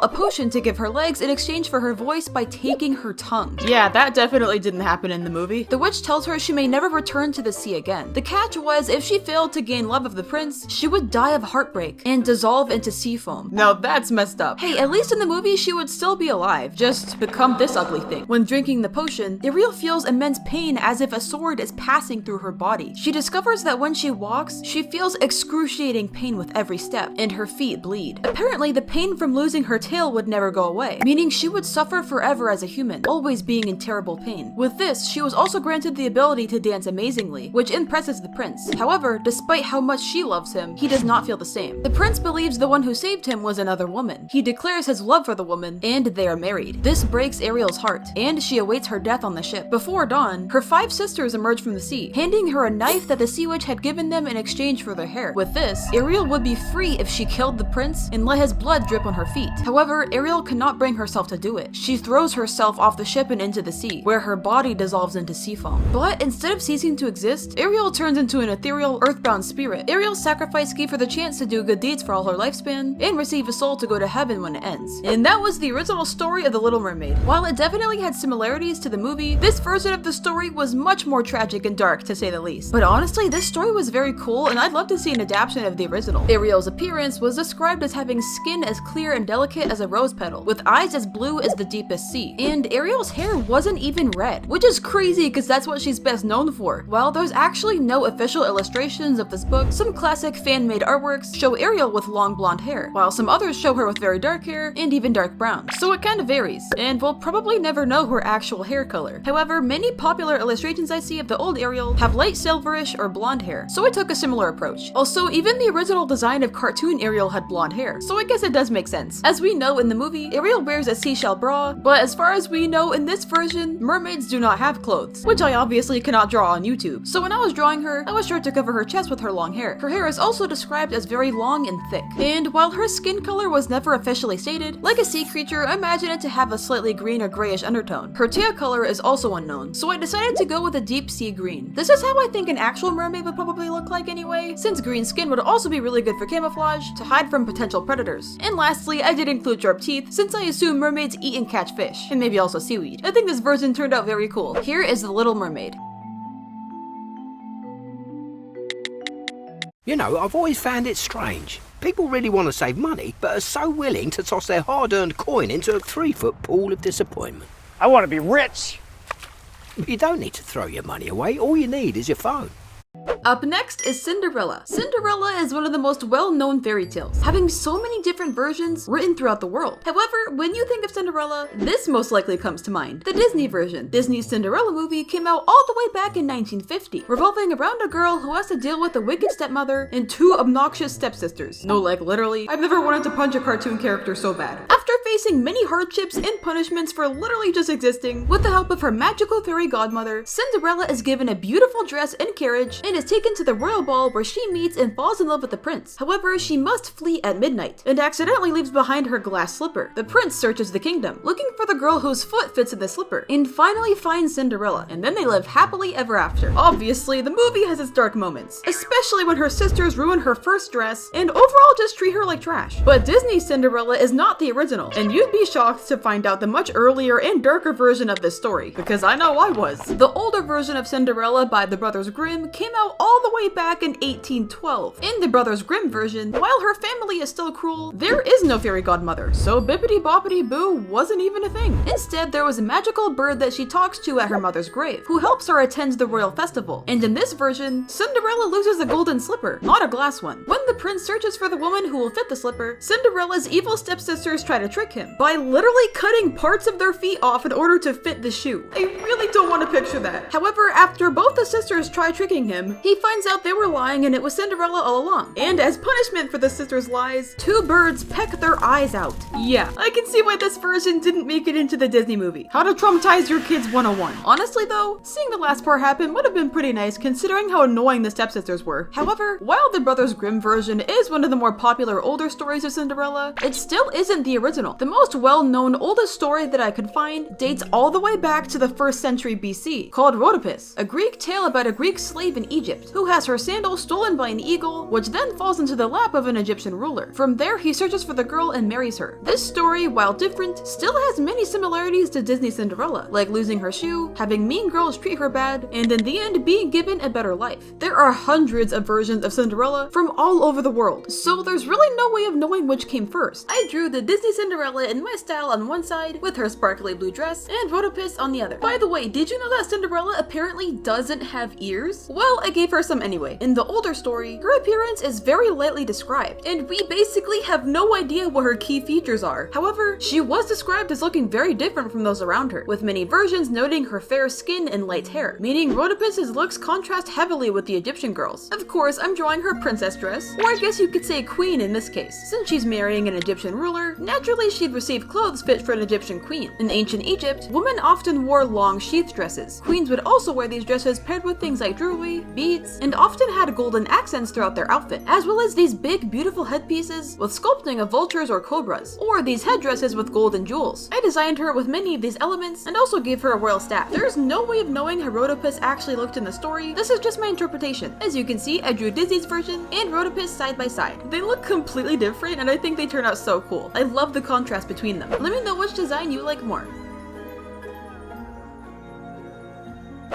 a potion to give her legs in exchange for her voice by taking her tongue. Yeah, that definitely didn't happen in the movie. The witch tells her she may never return to the sea again. The catch was, if she failed to gain love of the prince, she would die of heartbreak and dissolve into sea foam. Now that's messed up. Hey, at least in the movie she would still be alive, just become this ugly thing. When drinking the potion, Ariel feels immense pain as if a sword is passing through her body. She discovers that when she walks, she feels excruciating pain with every step, and her feet bleed. Apparently, the pain from losing her tail would never go away, meaning she would suffer forever as a human, always being in terrible pain. With this, she was also granted the ability to dance amazingly, which impresses the prince. However, despite how much she loves him, he does not feel the same. The prince believes the one who saved him was another woman. He declares his love for the woman, and they are married. This breaks Ariel's heart, and she awaits her death on the ship. Before dawn, her 5 sisters emerge from the sea, handing her a knife that the sea witch had given them in exchange for their hair. With this, Ariel would be free if she killed the prince and let his blood drip on her feet. However, Ariel cannot bring herself to do it. She throws herself off the ship and into the sea, where her body dissolves into sea foam. But instead of ceasing to exist, Ariel turns into an ethereal, earthbound spirit. Ariel's sacrifice gave her the chance to do good deeds for all her lifespan and receive a soul to go to heaven when it ends. And that was the original story of The Little Mermaid. While it definitely had similarities to the movie, this version of the story was much more tragic and dark, to say the least. But honestly, this story was very cool, and I'd love to see an adaptation of the original. Ariel's appearance was described as having skin as clear and delicate as a rose petal, with eyes as blue as the deepest sea. And Ariel's hair wasn't even red, which is crazy because that's what she's best known for. While there's actually no official illustrations of this book, some classic fan-made artworks show Ariel with long blonde hair, while some others show her with very dark hair and even dark brown. So it kind of varies, and we'll probably never know her actual hair color. However, many popular illustrations I see of the old Ariel have light silverish or blonde hair, so I took a similar approach. Also, even the original design of cartoon Ariel had blonde hair, so I guess it does make sense. As we know in the movie, Ariel wears a seashell bra, but as far as we know in this version, mermaids do not have clothes, which I obviously cannot draw on YouTube. So when I was drawing her, I was sure to cover her chest with her long hair. Her hair is also described as very long and thick, and while her skin color was never officially stated, like a sea creature, I imagine it to have a slightly green or grayish undertone. Her tail color is also unknown, so I decided to go with a deep sea green. This is how I think an actual mermaid would probably look like anyway, since green skin would also be really good for camouflage to hide from potential predators. And lastly, I did include sharp teeth, since I assume mermaids eat and catch fish, and maybe also seaweed. I think this version turned out very cool. Here is The Little Mermaid. You know, I've always found it strange. People really want to save money, but are so willing to toss their hard-earned coin into a 3-foot pool of disappointment. I want to be rich. You don't need to throw your money away. All you need is your phone. Up next is Cinderella. Cinderella is one of the most well-known fairy tales, having so many different versions written throughout the world. However, when you think of Cinderella, this most likely comes to mind. The Disney version. Disney's Cinderella movie came out all the way back in 1950, revolving around a girl who has to deal with a wicked stepmother and 2 obnoxious stepsisters. No, like literally. I've never wanted to punch a cartoon character so bad. After facing many hardships and punishments for literally just existing, with the help of her magical fairy godmother, Cinderella is given a beautiful dress and carriage and is taken to the royal ball where she meets and falls in love with the prince. However, she must flee at midnight and accidentally leaves behind her glass slipper. The prince searches the kingdom, looking for the girl whose foot fits in the slipper, and finally finds Cinderella, and then they live happily ever after. Obviously, the movie has its dark moments, especially when her sisters ruin her first dress and overall just treat her like trash. But Disney's Cinderella is not the original, and you'd be shocked to find out the much earlier and darker version of this story, because I know I was. The older version of Cinderella by the Brothers Grimm came out all the way back in 1812. In the Brothers Grimm version, while her family is still cruel, there is no fairy godmother, so bippity boppity boo wasn't even a thing. Instead, there was a magical bird that she talks to at her mother's grave, who helps her attend the royal festival. And in this version, Cinderella loses a golden slipper, not a glass one. When the prince searches for the woman who will fit the slipper, Cinderella's evil stepsisters try to trick him by literally cutting parts of their feet off in order to fit the shoe. I really don't want to picture that. However, after both the sisters try tricking him, he finds out they were lying and it was Cinderella all along. And as punishment for the sisters' lies, 2 birds peck their eyes out. Yeah, I can see why this version didn't make it into the Disney movie. How to traumatize your kids 101. Honestly though, seeing the last part happen would have been pretty nice considering how annoying the stepsisters were. However, while the Brothers Grimm version version is one of the more popular older stories of Cinderella, it still isn't the original. The most well-known oldest story that I could find dates all the way back to the 1st century BC, called Rhodopis, a Greek tale about a Greek slave in Egypt who has her sandal stolen by an eagle, which then falls into the lap of an Egyptian ruler. From there, he searches for the girl and marries her. This story, while different, still has many similarities to Disney's Cinderella, like losing her shoe, having mean girls treat her bad, and in the end being given a better life. There are hundreds of versions of Cinderella from all over the world, so there's really no way of knowing which came first. I drew the Disney Cinderella in my style on one side, with her sparkly blue dress, and Rhodopis on the other. By the way, did you know that Cinderella apparently doesn't have ears? Well, I gave her some anyway. In the older story, her appearance is very lightly described, and we basically have no idea what her key features are. However, she was described as looking very different from those around her, with many versions noting her fair skin and light hair, meaning Rhodopis' looks contrast heavily with the Egyptian girls. Of course, I'm drawing her princess dress, or I guess you could say queen in this case. Since she's marrying an Egyptian ruler, naturally she'd receive clothes fit for an Egyptian queen. In ancient Egypt, women often wore long sheath dresses. Queens would also wear these dresses paired with things like jewelry, beads, and often had golden accents throughout their outfit, as well as these big, beautiful headpieces with sculpting of vultures or cobras, or these headdresses with golden jewels. I designed her with many of these elements and also gave her a royal staff. There's no way of knowing how Rhodopis actually looked in the story. This is just my interpretation. As you can see, I drew Disney's version and Rhodopis side by side. They look completely different, and I think they turn out so cool. I love the contrast between them. Let me know which design you like more.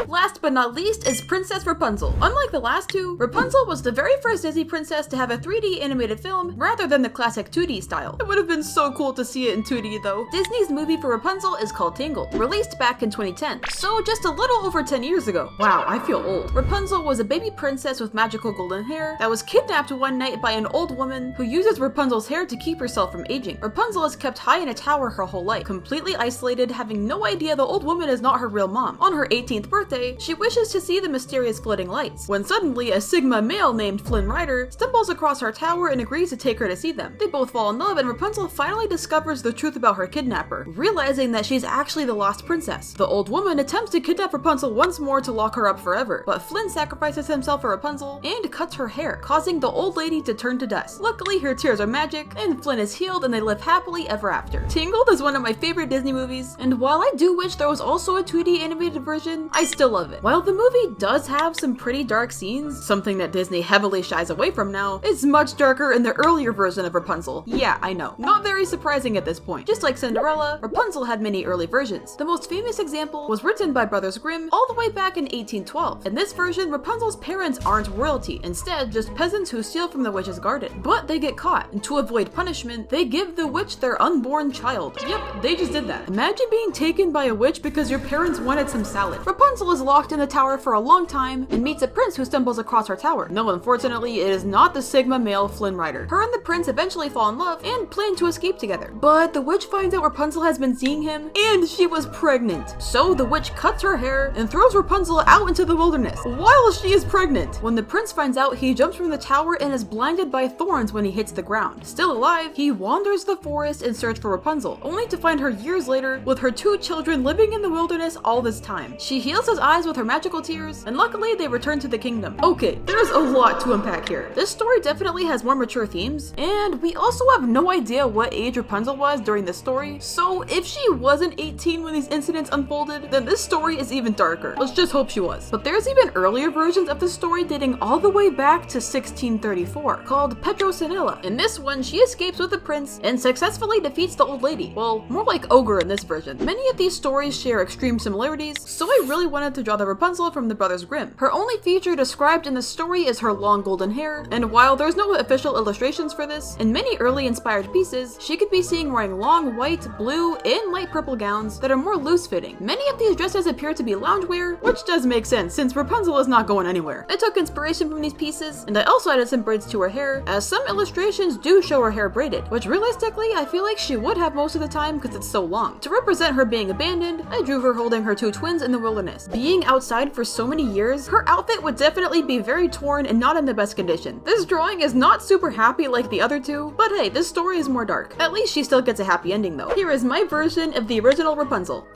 Last but not least is Princess Rapunzel. Unlike the last two, Rapunzel was the very first Disney princess to have a 3D animated film rather than the classic 2D style. It would have been so cool to see it in 2D though. Disney's movie for Rapunzel is called Tangled, released back in 2010, so just a little over 10 years ago. Wow, I feel old. Rapunzel was a baby princess with magical golden hair that was kidnapped one night by an old woman who uses Rapunzel's hair to keep herself from aging. Rapunzel is kept high in a tower her whole life, completely isolated, having no idea the old woman is not her real mom. On her 18th birthday, she wishes to see the mysterious floating lights, when suddenly a Sigma male named Flynn Rider stumbles across her tower and agrees to take her to see them. They both fall in love, and Rapunzel finally discovers the truth about her kidnapper, realizing that she's actually the lost princess. The old woman attempts to kidnap Rapunzel once more to lock her up forever, but Flynn sacrifices himself for Rapunzel and cuts her hair, causing the old lady to turn to dust. Luckily, her tears are magic, and Flynn is healed and they live happily ever after. Tangled is one of my favorite Disney movies, and while I do wish there was also a 2D animated version, I still love it. While the movie does have some pretty dark scenes, something that Disney heavily shies away from now, it's much darker in the earlier version of Rapunzel. Yeah, I know. Not very surprising at this point. Just like Cinderella, Rapunzel had many early versions. The most famous example was written by Brothers Grimm all the way back in 1812. In this version, Rapunzel's parents aren't royalty, instead just peasants who steal from the witch's garden. But they get caught, and to avoid punishment, they give the witch their unborn child. Yep, they just did that. Imagine being taken by a witch because your parents wanted some salad. Rapunzel is locked in the tower for a long time and meets a prince who stumbles across her tower. No, unfortunately, it is not the Sigma male Flynn Rider. Her and the prince eventually fall in love and plan to escape together. But the witch finds out Rapunzel has been seeing him and she was pregnant. So the witch cuts her hair and throws Rapunzel out into the wilderness while she is pregnant. When the prince finds out, he jumps from the tower and is blinded by thorns when he hits the ground. Still alive, he wanders the forest in search for Rapunzel, only to find her years later with her 2 children living in the wilderness all this time. She heals his eyes with her magical tears, and luckily they return to the kingdom. Okay, there's a lot to unpack here. This story definitely has more mature themes, and we also have no idea what age Rapunzel was during this story, so if she wasn't 18 when these incidents unfolded, then this story is even darker. Let's just hope she was. But there's even earlier versions of the story dating all the way back to 1634, called Petronilla. In this one, she escapes with the prince and successfully defeats the old lady. Well, more like ogre in this version. Many of these stories share extreme similarities, so I really wanted to draw the Rapunzel from the Brothers Grimm. Her only feature described in the story is her long golden hair, and while there's no official illustrations for this, in many early inspired pieces, she could be seen wearing long white, blue, and light purple gowns that are more loose-fitting. Many of these dresses appear to be loungewear, which does make sense since Rapunzel is not going anywhere. I took inspiration from these pieces, and I also added some braids to her hair, as some illustrations do show her hair braided, which realistically I feel like she would have most of the time because it's so long. To represent her being abandoned, I drew her holding her 2 twins in the wilderness. Being outside for so many years, her outfit would definitely be very torn and not in the best condition. This drawing is not super happy like the other two, but hey, this story is more dark. At least she still gets a happy ending though. Here is my version of the original Rapunzel.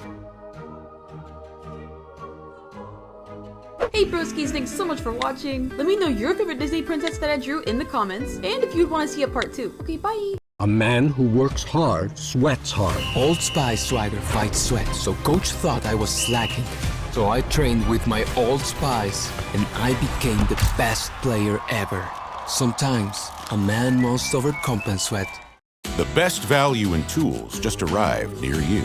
Hey broskies, thanks so much for watching. Let me know your favorite Disney princess that I drew in the comments, and if you'd want to see a part 2. Okay, bye! A man who works hard sweats hard. Old Spice swagger fights sweat, so coach thought I was slacking. So I trained with my Old Spice, and I became the best player ever. Sometimes, a man must overcompensate. The best value in tools just arrived near you.